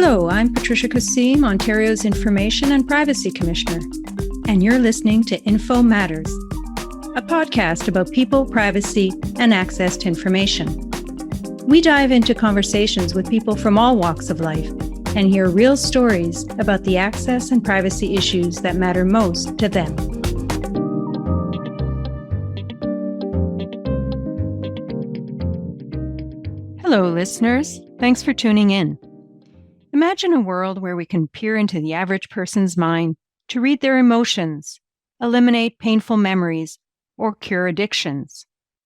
Hello, I'm Patricia Kassim, Ontario's Information and Privacy Commissioner, and you're listening to Info Matters, a podcast about people, privacy, and access to information. We dive into conversations with people from all walks of life and hear real stories about the access and privacy issues that matter most to them. Hello, listeners. Thanks for tuning in. Imagine a world where we can peer into the average person's mind to read their emotions, eliminate painful memories, or cure addictions.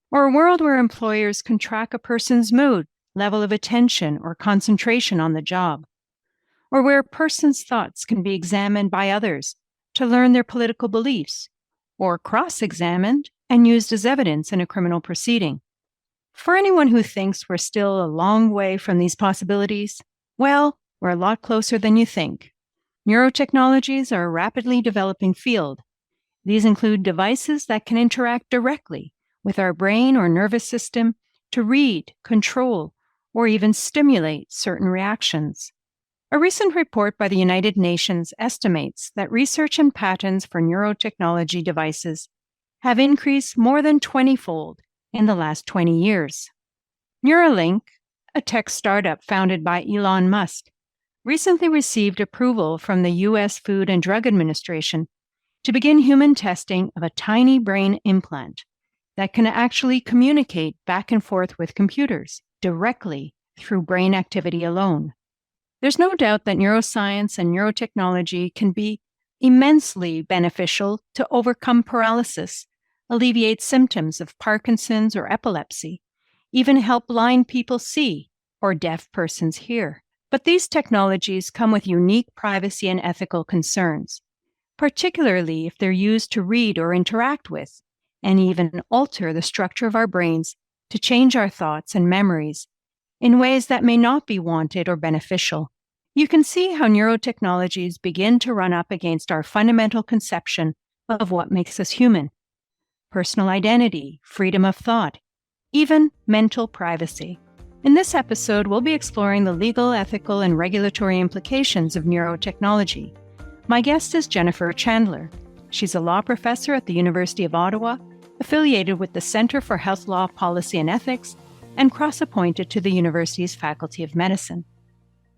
Or a world where employers can track a person's mood, level of attention, or concentration on the job. Or where a person's thoughts can be examined by others to learn their political beliefs, or cross-examined and used as evidence in a criminal proceeding. For anyone who thinks we're still a long way from these possibilities, well, we're a lot closer than you think. Neurotechnologies are a rapidly developing field. These include devices that can interact directly with our brain or nervous system to read, control, or even stimulate certain reactions. A recent report by the United Nations estimates that research and patents for neurotechnology devices have increased more than 20-fold in the last 20 years. Neuralink, a tech startup founded by Elon Musk, recently received approval from the U.S. Food and Drug Administration to begin human testing of a tiny brain implant that can actually communicate back and forth with computers directly through brain activity alone. There's no doubt that neuroscience and neurotechnology can be immensely beneficial to overcome paralysis, alleviate symptoms of Parkinson's or epilepsy, even help blind people see or deaf persons hear. But these technologies come with unique privacy and ethical concerns, particularly if they're used to read or interact with, and even alter the structure of our brains to change our thoughts and memories in ways that may not be wanted or beneficial. You can see how neurotechnologies begin to run up against our fundamental conception of what makes us human: personal identity, freedom of thought, even mental privacy. In this episode, we'll be exploring the legal, ethical, and regulatory implications of neurotechnology. My guest is Jennifer Chandler. She's a law professor at the University of Ottawa, affiliated with the Centre for Health Law Policy and Ethics, and cross-appointed to the university's Faculty of Medicine.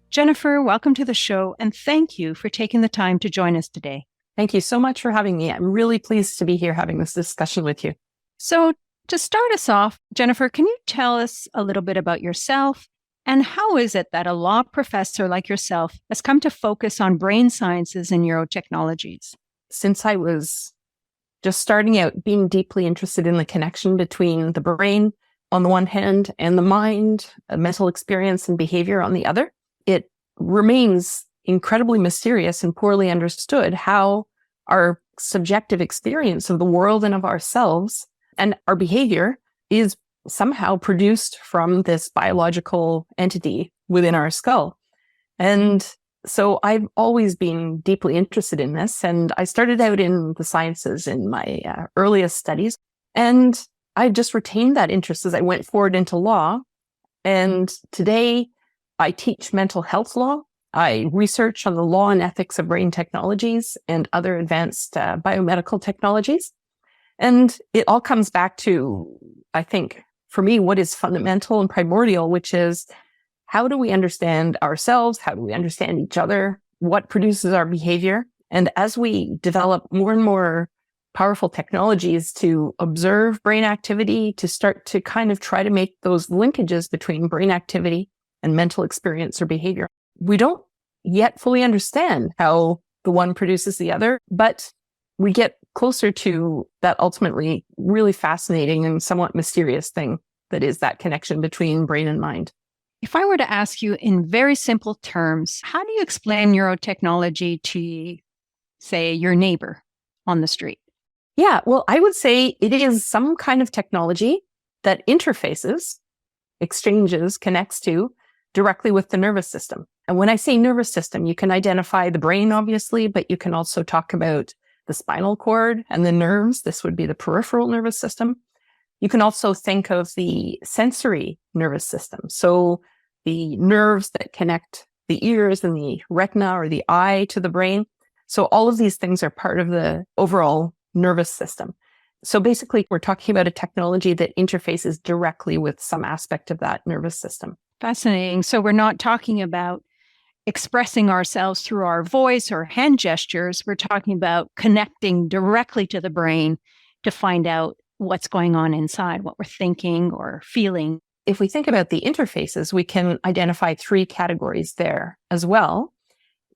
Jennifer, welcome to the show, and thank you for taking the time to join us today. Thank you so much for having me. I'm really pleased to be here having this discussion with you. So, to start us off, Jennifer, can you tell us a little bit about yourself, and how is it that a law professor like yourself has come to focus on brain sciences and neurotechnologies? Since I was just starting out, being deeply interested in the connection between the brain on the one hand and the mind, mental experience and behavior on the other, it remains incredibly mysterious and poorly understood how our subjective experience of the world and of ourselves and our behavior is somehow produced from this biological entity within our skull. And so I've always been deeply interested in this. And I started out in the sciences in my earliest studies. And I just retained that interest as I went forward into law. And today I teach mental health law. I research on the law and ethics of brain technologies and other advanced biomedical technologies. And it all comes back to, I think, for me, what is fundamental and primordial, which is how do we understand ourselves? How do we understand each other? What produces our behavior? And as we develop more and more powerful technologies to observe brain activity, to start to kind of try to make those linkages between brain activity and mental experience or behavior, we don't yet fully understand how the one produces the other, but we get closer to that ultimately really fascinating and somewhat mysterious thing that is that connection between brain and mind. If I were to ask you in very simple terms, how do you explain neurotechnology to, say, your neighbor on the street? Yeah, well, I would say it is some kind of technology that interfaces, exchanges, connects to directly with the nervous system. And when I say nervous system, you can identify the brain, obviously, but you can also talk about the spinal cord and the nerves. This would be the peripheral nervous system. You can also think of the sensory nervous system. So the nerves that connect the the ears and the retina or the eye to the brain. So all of these things are part of the overall nervous system. So basically, we're talking about a technology that interfaces directly with some aspect of that nervous system. Fascinating. So we're not talking about expressing ourselves through our voice or hand gestures. We're talking about connecting directly to the brain to find out what's going on inside, what we're thinking or feeling. If we think about the interfaces, we can identify 3 categories there as well.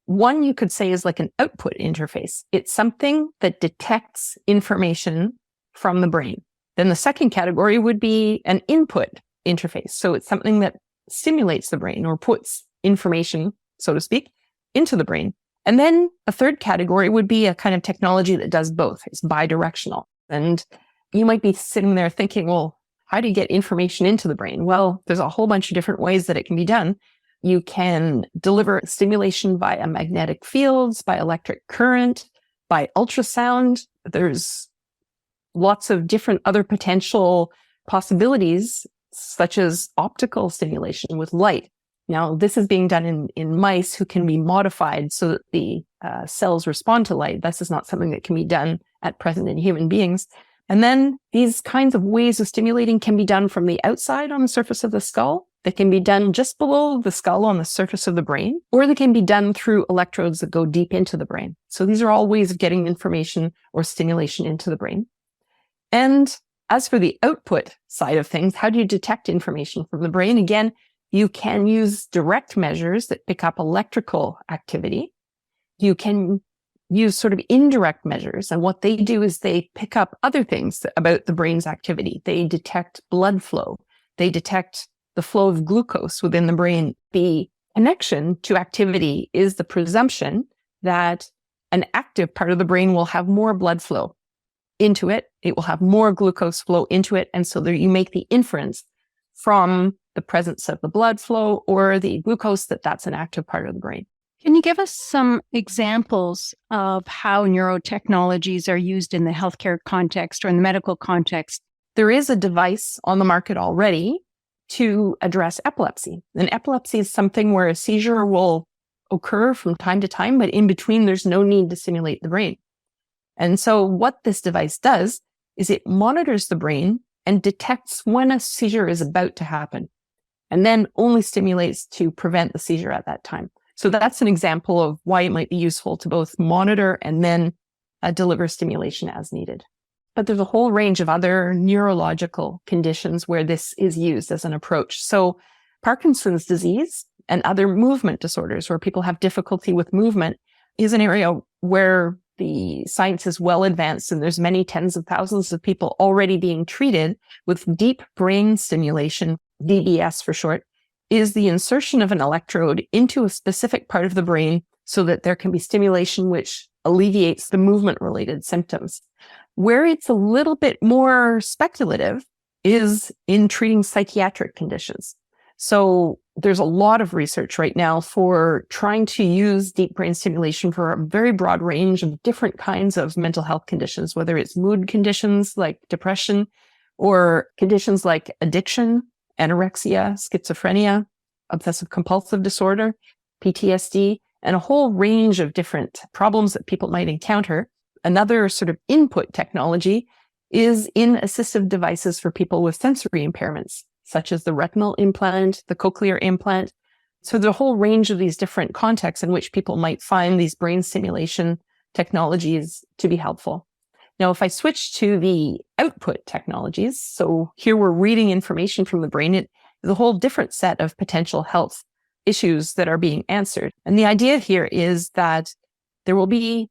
One you could say is like an output interface. It's something that detects information from the brain. Then the second category would be an input interface. So it's something that stimulates the brain or puts information, so to speak, into the brain. And then a third category would be a kind of technology that does both. It's bidirectional. And you might be sitting there thinking, well, how do you get information into the brain? Well, there's a whole bunch of different ways that it can be done. You can deliver stimulation via magnetic fields, by electric current, by ultrasound. There's lots of different other potential possibilities, such as optical stimulation with light. Now, this is being done in mice who can be modified so that the cells respond to light. This is not something that can be done at present in human beings. And then these kinds of ways of stimulating can be done from the outside on the surface of the skull. They can be done just below the skull on the surface of the brain, or they can be done through electrodes that go deep into the brain. So these are all ways of getting information or stimulation into the brain. And as for the output side of things, how do you detect information from the brain? Again, you can use direct measures that pick up electrical activity. You can use sort of indirect measures. And what they do is they pick up other things about the brain's activity. They detect blood flow. They detect the flow of glucose within the brain. The connection to activity is the presumption that an active part of the brain will have more blood flow into it. It will have more glucose flow into it. And so there you make the inference from the presence of the blood flow or the glucose that that's an active part of the brain. Can you give us some examples of how neurotechnologies are used in the healthcare context or in the medical context? There is a device on the market already to address epilepsy. And epilepsy is something where a seizure will occur from time to time, but in between, there's no need to stimulate the brain. And so what this device does is it monitors the brain and detects when a seizure is about to happen, and then only stimulates to prevent the seizure at that time. So that's an example of why it might be useful to both monitor and then deliver stimulation as needed. But there's a whole range of other neurological conditions where this is used as an approach. So Parkinson's disease and other movement disorders where people have difficulty with movement is an area where the science is well advanced, and there's many tens of thousands of people already being treated with deep brain stimulation, DBS for short, is the insertion of an electrode into a specific part of the brain so that there can be stimulation which alleviates the movement-related symptoms. Where it's a little bit more speculative is in treating psychiatric conditions. So there's a lot of research right now for trying to use deep brain stimulation for a very broad range of different kinds of mental health conditions, whether it's mood conditions like depression or conditions like addiction, anorexia, schizophrenia, obsessive compulsive disorder, PTSD, and a whole range of different problems that people might encounter. Another sort of input technology is in assistive devices for people with sensory impairments, such as the retinal implant, the cochlear implant. So there's a whole range of these different contexts in which people might find these brain stimulation technologies to be helpful. Now, if I switch to the output technologies, so here we're reading information from the brain, it is a whole different set of potential health issues that are being answered. And the idea here is that there will be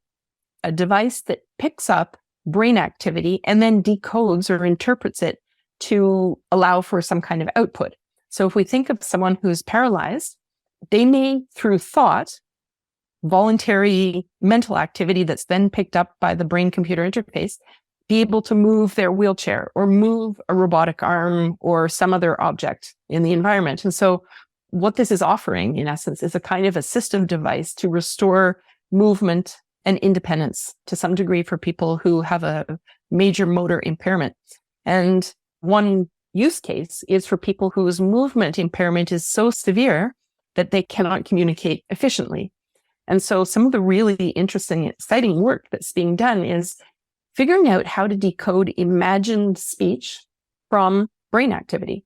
a device that picks up brain activity and then decodes or interprets it to allow for some kind of output. So if we think of someone who's paralyzed, they may, through thought, voluntary mental activity that's then picked up by the brain-computer interface, be able to move their wheelchair or move a robotic arm or some other object in the environment. And so what this is offering, in essence, is a kind of assistive device to restore movement and independence to some degree for people who have a major motor impairment. And one use case is for people whose movement impairment is so severe that they cannot communicate efficiently. And so some of the really interesting, exciting work that's being done is figuring out how to decode imagined speech from brain activity.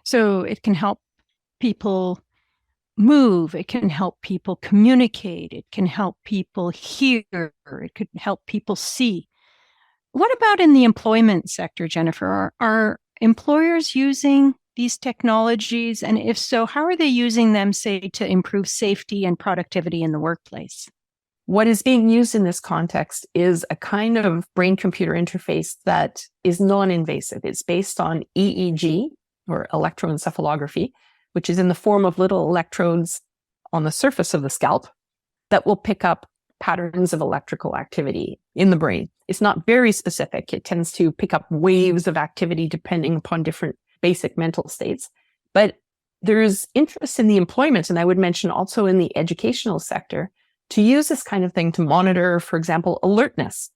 So it can help people move, it can help people communicate, it can help people hear, it could help people see. What about in the employment sector, Jennifer? Are employers using these technologies? And if so, how are they using them, say, to improve safety and productivity in the workplace? What is being used in this context is a kind of brain-computer interface that is non-invasive. It's based on EEG, or electroencephalography, which is in the form of little electrodes on the surface of the scalp that will pick up patterns of electrical activity in the brain. It's not very specific. It tends to pick up waves of activity depending upon different basic mental states. But there's interest in the employment, and I would mention also in the educational sector, to use this kind of thing to monitor, for example, alertness,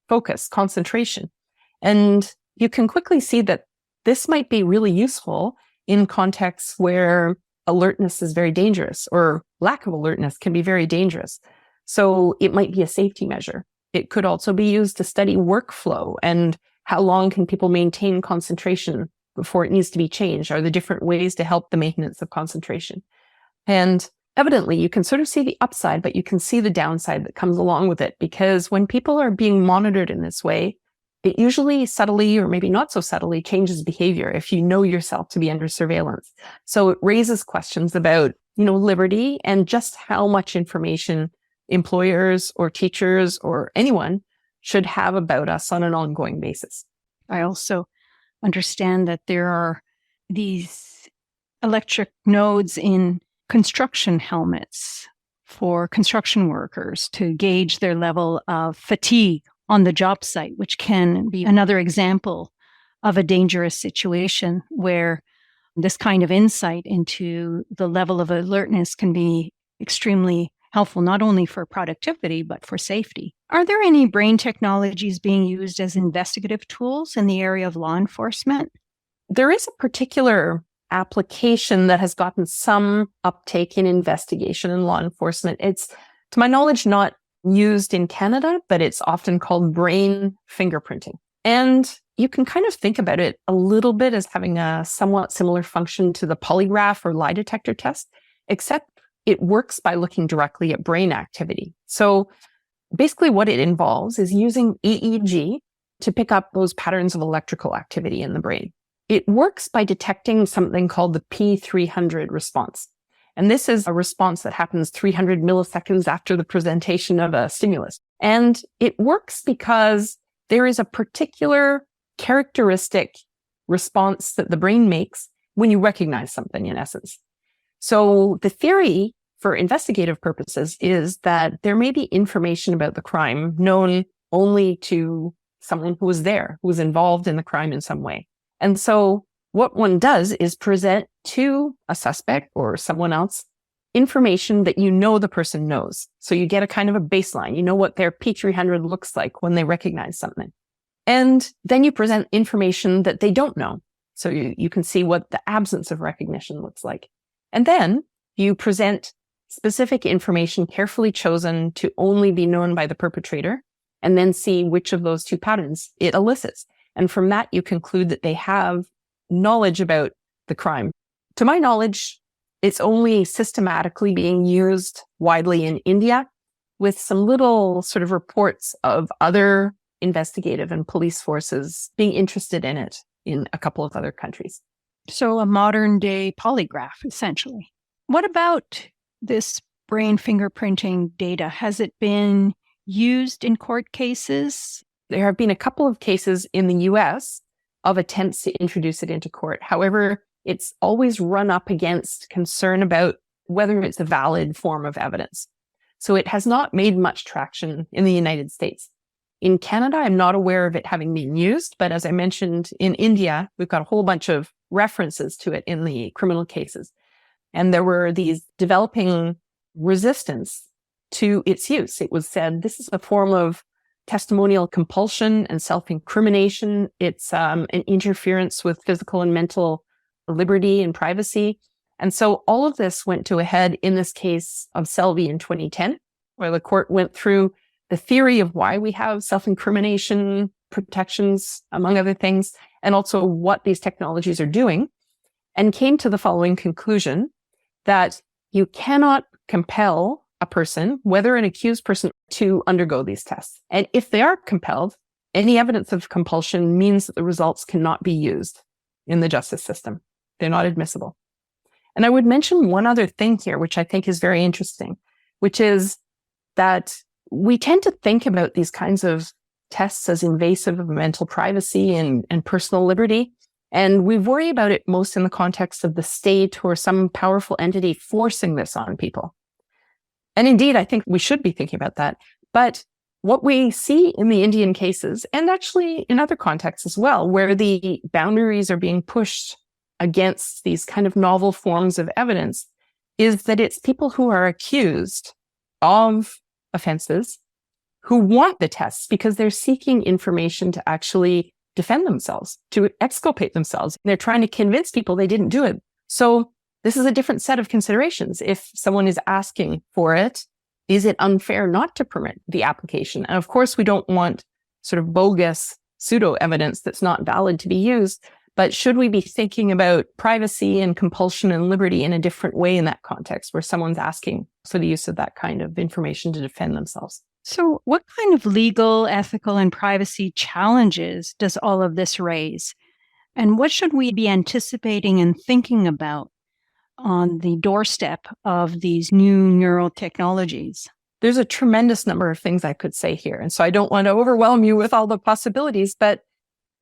focus, concentration. And you can quickly see that this might be really useful in contexts where alertness is very dangerous, or lack of alertness can be very dangerous. So it might be a safety measure. It could also be used to study workflow and how long can people maintain concentration before it needs to be changed. Are there different ways to help the maintenance of concentration? And evidently, you can sort of see the upside, but you can see the downside that comes along with it, because when people are being monitored in this way, it usually subtly, or maybe not so subtly, changes behavior if you know yourself to be under surveillance. So it raises questions about, liberty and just how much information employers or teachers or anyone should have about us on an ongoing basis. I also understand that there are these electric nodes in construction helmets for construction workers to gauge their level of fatigue on the job site, which can be another example of a dangerous situation where this kind of insight into the level of alertness can be extremely helpful, not only for productivity, but for safety. Are there any brain technologies being used as investigative tools in the area of law enforcement? There is a particular application that has gotten some uptake in investigation and law enforcement. It's, to my knowledge, not used in Canada, but it's often called brain fingerprinting. And you can kind of think about it a little bit as having a somewhat similar function to the polygraph or lie detector test, except it works by looking directly at brain activity. So basically what it involves is using EEG to pick up those patterns of electrical activity in the brain. It works by detecting something called the P300 response. And this is a response that happens 300 milliseconds after the presentation of a stimulus. And it works because there is a particular characteristic response that the brain makes when you recognize something, in essence. So the theory for investigative purposes is that there may be information about the crime known only to someone who was there, who was involved in the crime in some way. And so what one does is present to a suspect or someone else information that the person knows. So you get a kind of a baseline. You know what their P300 looks like when they recognize something. And then you present information that they don't know. So you can see what the absence of recognition looks like. And then you present specific information carefully chosen to only be known by the perpetrator, and then see which of those two patterns it elicits. And from that, you conclude that they have knowledge about the crime. To my knowledge, it's only systematically being used widely in India, with some little sort of reports of other investigative and police forces being interested in it in a couple of other countries. So a modern day polygraph, essentially. What about this brain fingerprinting data? Has it been used in court cases? There have been a couple of cases in the US of attempts to introduce it into court. However, it's always run up against concern about whether it's a valid form of evidence. So it has not made much traction in the United States. In Canada, I'm not aware of it having been used, but as I mentioned, in India, we've got a whole bunch of references to it in the criminal cases. And there were these developing resistance to its use. It was said this is a form of testimonial compulsion and self-incrimination. It's an interference with physical and mental liberty and privacy. And so all of this went to a head in this case of Selby in 2010, where the court went through the theory of why we have self-incrimination protections, among other things, and also what these technologies are doing, and came to the following conclusion that you cannot compel a person, whether an accused person, to undergo these tests. And if they are compelled, any evidence of compulsion means that the results cannot be used in the justice system. They're not admissible. And I would mention one other thing here, which I think is very interesting, which is that we tend to think about these kinds of tests as invasive of mental privacy and personal liberty. And we worry about it most in the context of the state or some powerful entity forcing this on people. And indeed, I think we should be thinking about that. But what we see in the Indian cases, and actually in other contexts as well, where the boundaries are being pushed against these kind of novel forms of evidence, is that it's people who are accused of offenses who want the tests because they're seeking information to actually defend themselves, to exculpate themselves. They're trying to convince people they didn't do it. So this is a different set of considerations. If someone is asking for it, is it unfair not to permit the application? And of course, we don't want sort of bogus pseudo evidence that's not valid to be used. But should we be thinking about privacy and compulsion and liberty in a different way in that context where someone's asking for the use of that kind of information to defend themselves? So, what kind of legal, ethical, and privacy challenges does all of this raise? And what should we be anticipating and thinking about on the doorstep of these new neurotechnologies? There's a tremendous number of things I could say here. And so I don't want to overwhelm you with all the possibilities, but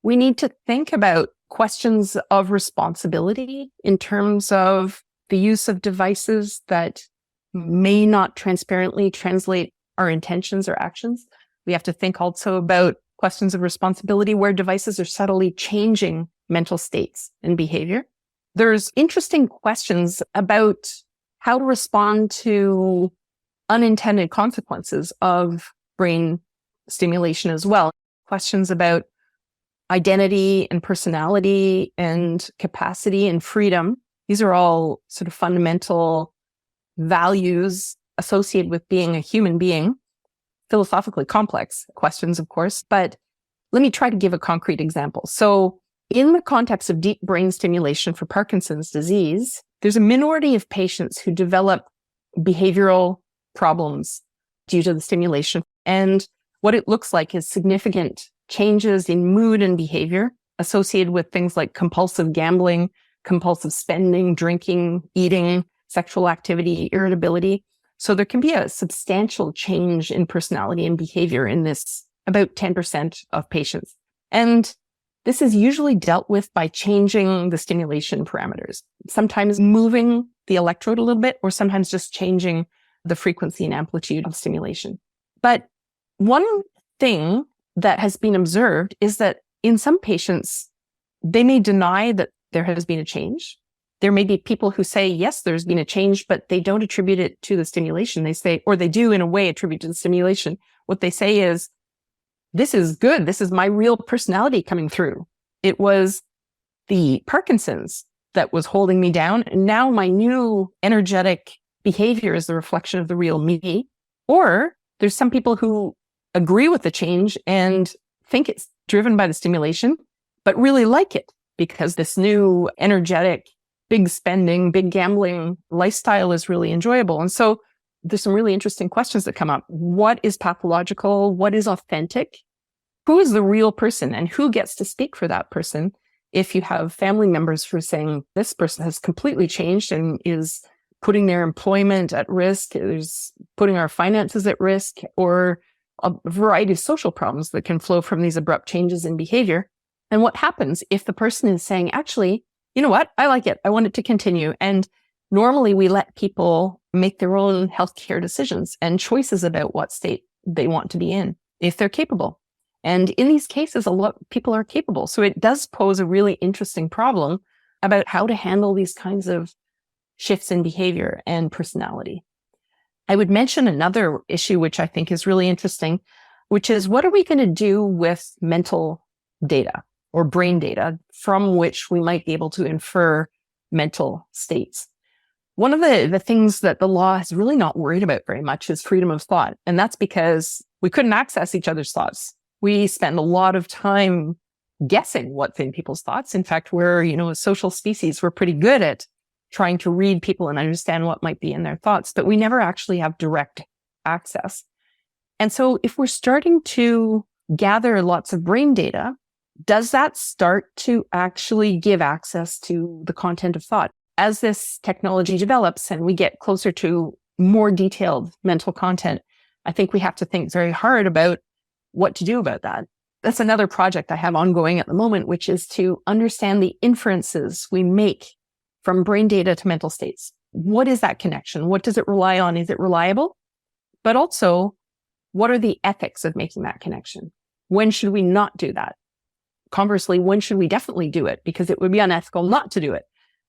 we need to think about questions of responsibility in terms of the use of devices that may not transparently translate our intentions or actions. We have to think also about questions of responsibility where devices are subtly changing mental states and behavior. There's interesting questions about how to respond to unintended consequences of brain stimulation as well. Questions about identity and personality and capacity and freedom. These are all sort of fundamental values associated with being a human being. Philosophically complex questions, of course, but let me try to give a concrete example. So in the context of deep brain stimulation for Parkinson's disease, there's a minority of patients who develop behavioral problems due to the stimulation. And what it looks like is significant changes in mood and behavior associated with things like compulsive gambling, compulsive spending, drinking, eating, sexual activity, irritability. So there can be a substantial change in personality and behavior in this about 10% of patients. And this is usually dealt with by changing the stimulation parameters, sometimes moving the electrode a little bit, or sometimes just changing the frequency and amplitude of stimulation. But one thing that has been observed is that in some patients, they may deny that there has been a change. There may be people who say, yes, there's been a change, but they don't attribute it to the stimulation. They say, or they do in a way attribute to the stimulation. What they say is, this is good. This is my real personality coming through. It was the Parkinson's that was holding me down. And now my new energetic behavior is the reflection of the real me. Or there's some people who agree with the change and think it's driven by the stimulation, but really like it because this new energetic, big spending, big gambling lifestyle is really enjoyable. And so there's some really interesting questions that come up. What is pathological? What is authentic? Who is the real person and who gets to speak for that person? If you have family members who are saying this person has completely changed and is putting their employment at risk, is putting our finances at risk, or a variety of social problems that can flow from these abrupt changes in behavior. And what happens if the person is saying, actually, you know what? I like it. I want it to continue. And normally we let people make their own healthcare decisions and choices about what state they want to be in if they're capable. And in these cases, a lot of people are capable. So it does pose a really interesting problem about how to handle these kinds of shifts in behavior and personality. I would mention another issue, which I think is really interesting, which is what are we going to do with mental data or brain data from which we might be able to infer mental states? One of the things that the law is really not worried about very much is freedom of thought. And that's because we couldn't access each other's thoughts. We spend a lot of time guessing what's in people's thoughts. In fact, we're, a social species. We're pretty good at trying to read people and understand what might be in their thoughts, but we never actually have direct access. And so if we're starting to gather lots of brain data, does that start to actually give access to the content of thought? As this technology develops and we get closer to more detailed mental content, I think we have to think very hard about what to do about that. That's another project I have ongoing at the moment, which is to understand the inferences we make from brain data to mental states. What is that connection? What does it rely on? Is it reliable? But also, what are the ethics of making that connection? When should we not do that? Conversely, when should we definitely do it? Because it would be unethical not to do it.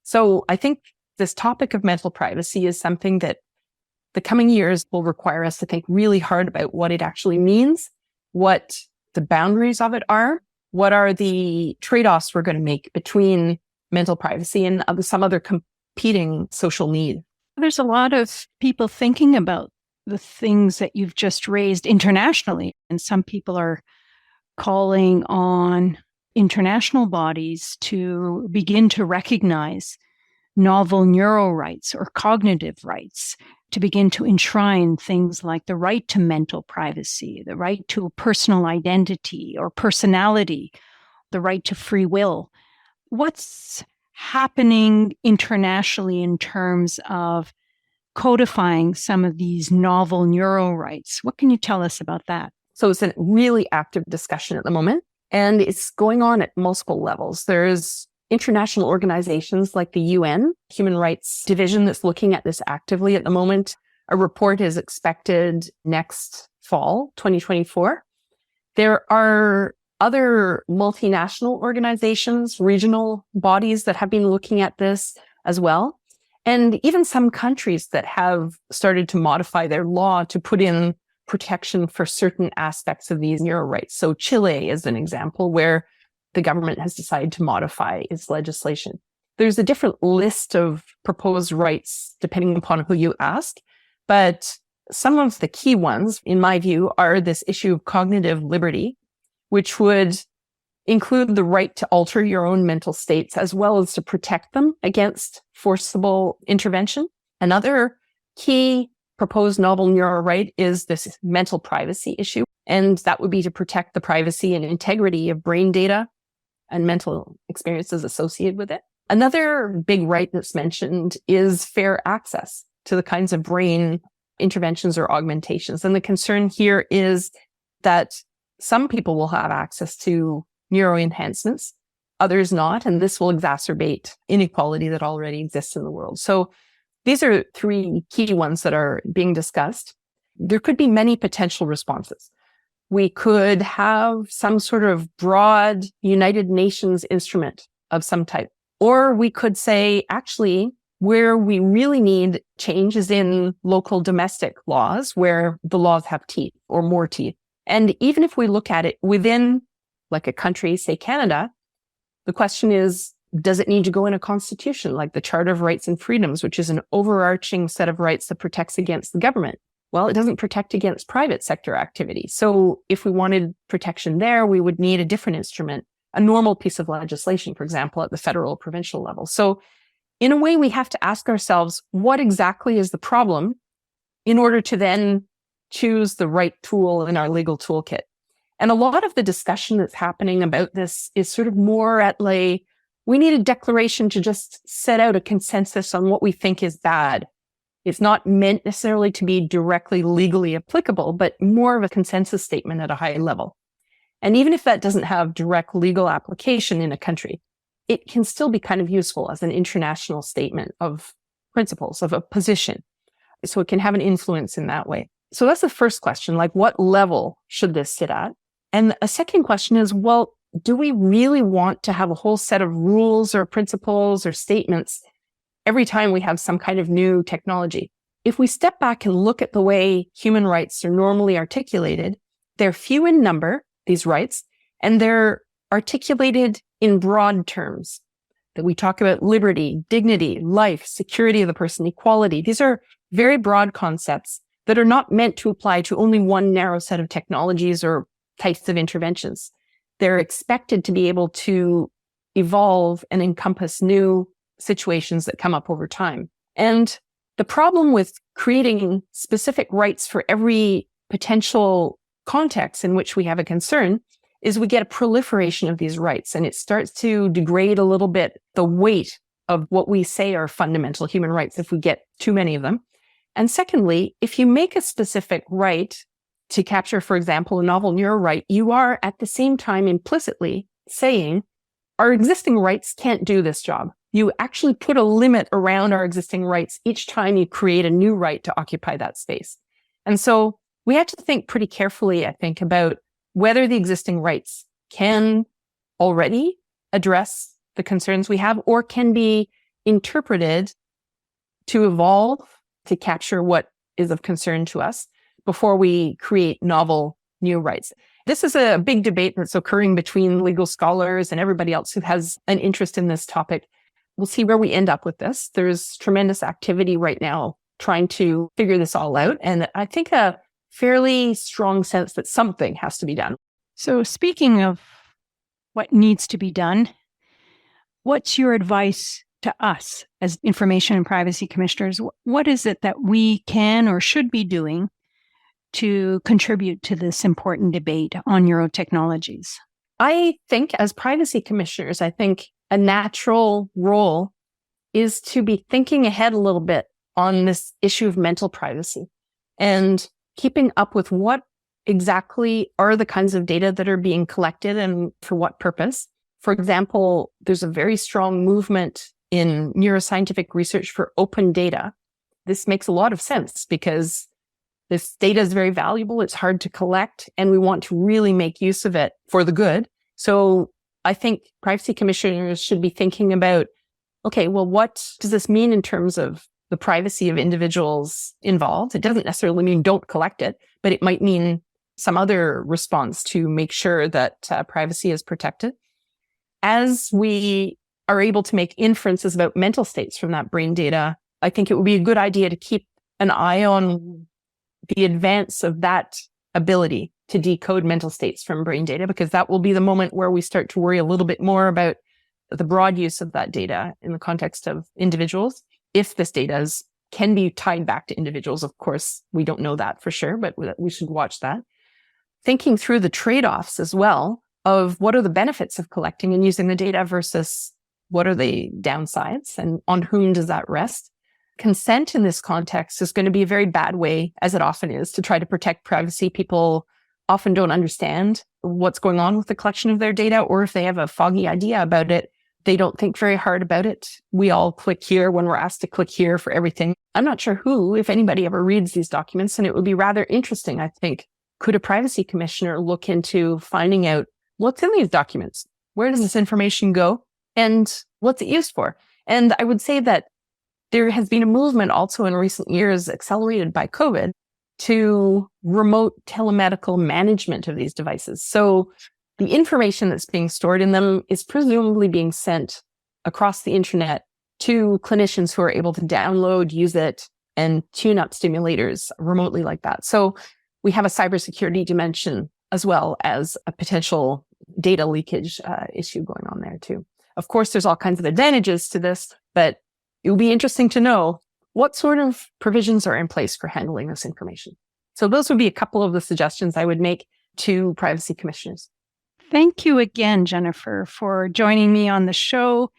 So I think this topic of mental privacy is something that the coming years will require us to think really hard about what it actually means, what the boundaries of it are, what are the trade-offs we're going to make between mental privacy and some other competing social need. There's a lot of people thinking about the things that you've just raised internationally, and some people are calling on international bodies to begin to recognize novel neuro rights or cognitive rights, to begin to enshrine things like the right to mental privacy, the right to a personal identity or personality, the right to free will. What's happening internationally in terms of codifying some of these novel neuro rights? What can you tell us about that? So it's a really active discussion at the moment, and it's going on at multiple levels. There's international organizations like the UN Human Rights Division that's looking at this actively at the moment. A report is expected next fall, 2024. There are other multinational organizations, regional bodies that have been looking at this as well. And even some countries that have started to modify their law to put in protection for certain aspects of these neuro rights. So Chile is an example where the government has decided to modify its legislation. There's a different list of proposed rights depending upon who you ask, but some of the key ones, in my view, are this issue of cognitive liberty, which would include the right to alter your own mental states as well as to protect them against forcible intervention. Another key proposed novel neuro right is this mental privacy issue, and that would be to protect the privacy and integrity of brain data and mental experiences associated with it. Another big right that's mentioned is fair access to the kinds of brain interventions or augmentations. And the concern here is that some people will have access to neuro enhancements, others not, and this will exacerbate inequality that already exists in the world. So these are three key ones that are being discussed. There could be many potential responses. We could have some sort of broad United Nations instrument of some type. Or we could say, actually, where we really need change is in local domestic laws, where the laws have teeth or more teeth. And even if we look at it within like a country, say Canada, the question is, does it need to go in a constitution like the Charter of Rights and Freedoms, which is an overarching set of rights that protects against the government? Well, it doesn't protect against private sector activity. So if we wanted protection there, we would need a different instrument, a normal piece of legislation, for example, at the federal or provincial level. So in a way, we have to ask ourselves, what exactly is the problem in order to then choose the right tool in our legal toolkit? And a lot of the discussion that's happening about this is sort of more at like, we need a declaration to just set out a consensus on what we think is bad. It's not meant necessarily to be directly legally applicable, but more of a consensus statement at a high level. And even if that doesn't have direct legal application in a country, it can still be kind of useful as an international statement of principles, of a position. So it can have an influence in that way. So that's the first question, like what level should this sit at? And a second question is, well, do we really want to have a whole set of rules or principles or statements every time we have some kind of new technology? If we step back and look at the way human rights are normally articulated, they're few in number, these rights, and they're articulated in broad terms. that we talk about liberty, dignity, life, security of the person, equality. These are very broad concepts that are not meant to apply to only one narrow set of technologies or types of interventions. They're expected to be able to evolve and encompass new situations that come up over time. And the problem with creating specific rights for every potential context in which we have a concern is we get a proliferation of these rights, and it starts to degrade a little bit the weight of what we say are fundamental human rights if we get too many of them. And secondly, if you make a specific right to capture, for example, a novel neuro right, you are at the same time implicitly saying our existing rights can't do this job. You actually put a limit around our existing rights each time you create a new right to occupy that space. And so we have to think pretty carefully, I think, about whether the existing rights can already address the concerns we have or can be interpreted to evolve to capture what is of concern to us before we create novel new rights. This is a big debate that's occurring between legal scholars and everybody else who has an interest in this topic. We'll see where we end up with this. There's tremendous activity right now trying to figure this all out. And I think a fairly strong sense that something has to be done. So speaking of what needs to be done, what's your advice to us as information and privacy commissioners? What is it that we can or should be doing to contribute to this important debate on neurotechnologies? I think as privacy commissioners, I think a natural role is to be thinking ahead a little bit on this issue of mental privacy and keeping up with what exactly are the kinds of data that are being collected and for what purpose. For example, there's a very strong movement in neuroscientific research for open data. This makes a lot of sense because this data is very valuable. It's hard to collect, and we want to really make use of it for the good. So I think privacy commissioners should be thinking about, okay, well, what does this mean in terms of the privacy of individuals involved? It doesn't necessarily mean don't collect it, but it might mean some other response to make sure that privacy is protected. As we are able to make inferences about mental states from that brain data, I think it would be a good idea to keep an eye on the advance of that ability to decode mental states from brain data, because that will be the moment where we start to worry a little bit more about the broad use of that data in the context of individuals. If this data can be tied back to individuals, of course, we don't know that for sure, but we should watch that. Thinking through the trade-offs as well of what are the benefits of collecting and using the data versus what are the downsides and on whom does that rest. Consent in this context is going to be a very bad way, as it often is, to try to protect privacy. People often don't understand what's going on with the collection of their data, or if they have a foggy idea about it, they don't think very hard about it. We all click here when we're asked to click here for everything. I'm not sure who, if anybody ever reads these documents, and it would be rather interesting, I think. Could a privacy commissioner look into finding out what's in these documents? Where does this information go? And what's it used for? And I would say that there has been a movement also in recent years, accelerated by COVID, to remote telemedical management of these devices. So the information that's being stored in them is presumably being sent across the internet to clinicians who are able to download, use it, and tune up stimulators remotely like that. So we have a cybersecurity dimension as well as a potential data leakage issue going on there too. Of course, there's all kinds of advantages to this, but it would be interesting to know what sort of provisions are in place for handling this information. So those would be a couple of the suggestions I would make to privacy commissioners. Thank you again, Jennifer, for joining me on the show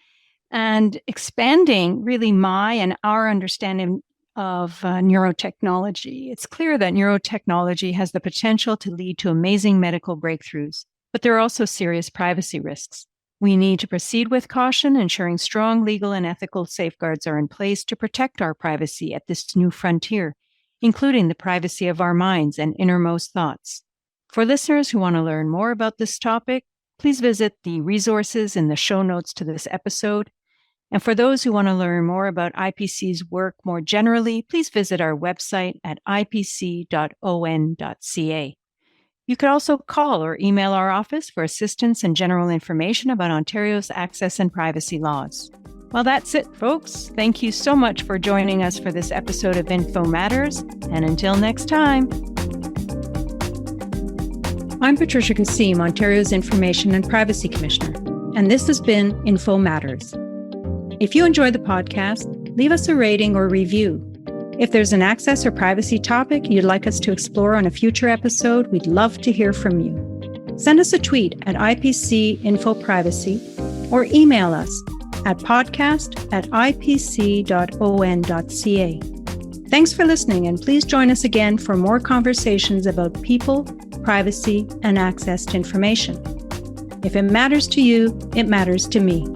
and expanding really my and our understanding of neurotechnology. It's clear that neurotechnology has the potential to lead to amazing medical breakthroughs, but there are also serious privacy risks. We need to proceed with caution, ensuring strong legal and ethical safeguards are in place to protect our privacy at this new frontier, including the privacy of our minds and innermost thoughts. For listeners who want to learn more about this topic, please visit the resources in the show notes to this episode. And for those who want to learn more about IPC's work more generally, please visit our website at ipc.on.ca. You could also call or email our office for assistance and general information about Ontario's access and privacy laws. Well, that's it, folks. Thank you so much for joining us for this episode of Info Matters, and until next time. I'm Patricia Kassim, Ontario's Information and Privacy Commissioner, and this has been Info Matters. If you enjoyed the podcast, leave us a rating or review. If there's an access or privacy topic you'd like us to explore on a future episode, we'd love to hear from you. Send us a tweet at IPC-InfoPrivacy or email us at podcast@ipc.on.ca. Thanks for listening, and please join us again for more conversations about people, privacy, and access to information. If it matters to you, it matters to me.